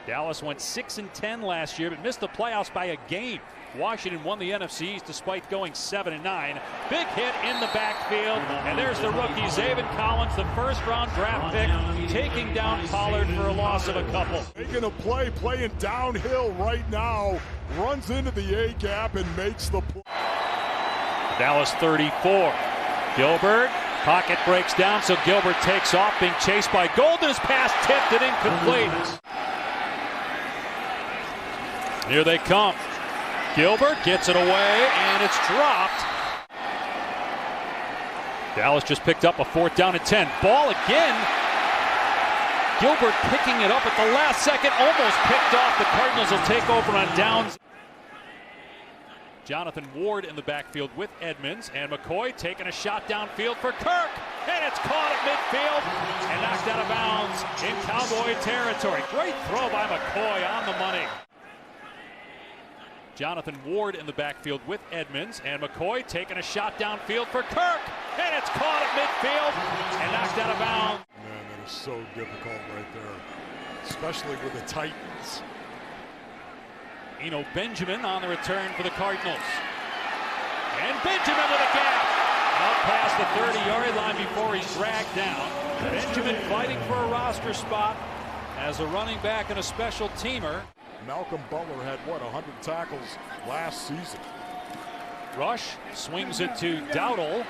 Dallas went 6-10 last year, but missed the playoffs by a game. Washington won the NFC East despite going 7-9. Big hit in the backfield, and there's the rookie, Zaven Collins, the first-round draft pick, taking down Pollard for a loss of a couple. Making a play, playing downhill right now, runs into the A-gap and makes the play. Dallas 34. Gilbert, pocket breaks down, so Gilbert takes off, being chased by Golden. His pass tipped and incomplete. Here they come. Gilbert gets it away, and it's dropped. Dallas just picked up a 4th down and 10. Ball again. Gilbert picking it up at the last second, almost picked off. The Cardinals will take over on downs. Jonathan Ward in the backfield with Edmonds, and McCoy taking a shot downfield for Kirk, and it's caught at midfield and knocked out of bounds in Cowboy territory. Great throw by McCoy on the money. Jonathan Ward in the backfield with Edmonds, and McCoy taking a shot downfield for Kirk, and it's caught at midfield and knocked out of bounds. Man, that is so difficult right there, especially with the Titans. Eno Benjamin on the return for the Cardinals. And Benjamin with a gap. Out past the 30-yard line before he's dragged down. Benjamin fighting for a roster spot as a running back and a special teamer. Malcolm Butler had, 100 tackles last season. Rush swings it to Dowdle.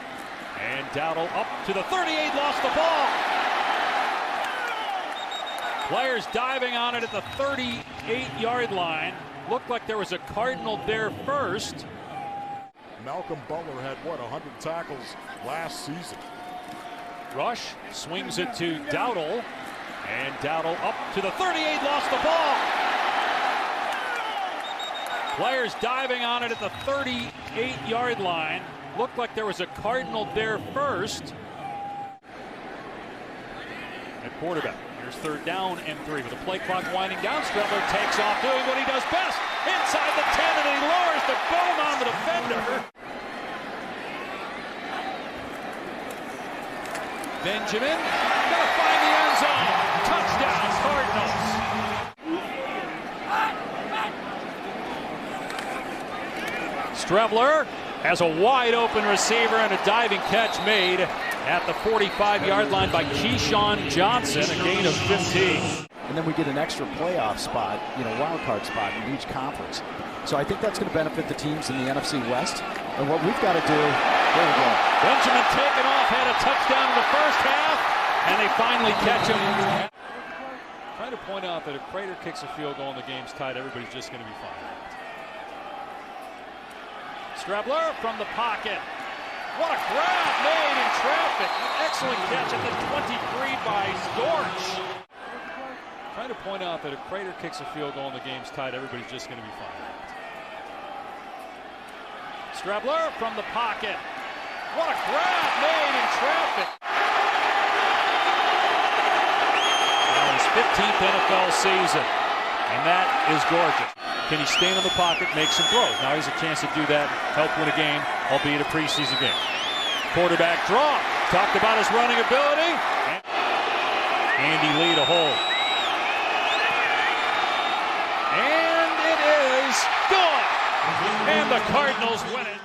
And Dowdle up to the 38, lost the ball. Players diving on it at the 38-yard line. Looked like there was a Cardinal there first. Malcolm Butler had, 100 tackles last season. Rush swings it to Dowdle. And Dowdle up to the 38, lost the ball. Players diving on it at the 38-yard line. Looked like there was a Cardinal there first. At quarterback. Here's 3rd down and 3 with the play clock winding down. Streveler takes off doing what he does best. Inside the 10, and he lowers the boom on the defender. Benjamin gonna find the end zone. Touchdown, Cardinals. Streveler has a wide open receiver and a diving catch made at the 45-yard line by Keyshawn Johnson, a gain of 15. And then we get an extra playoff spot, wild card spot in each conference. So I think that's going to benefit the teams in the NFC West. And what we've got to do, there we go. Benjamin taken off, had a touchdown in the first half, and they finally catch him. Trying to point out that if Prater kicks a field goal and the game's tied, everybody's just going to be fine. Streveler from the pocket. What a grab made in traffic. An excellent catch at the 23 by Dortch. Trying to point out that if Prater kicks a field goal and the game's tied, everybody's just going to be fine. Streveler from the pocket. What a grab made in traffic. Now his 15th NFL season, and that is gorgeous. Can he stand in the pocket, make some throws? Now he has a chance to do that, help win a game, albeit a preseason game. Quarterback draw. Talked about his running ability. Andy Lee to hold. And it is good. And the Cardinals win it.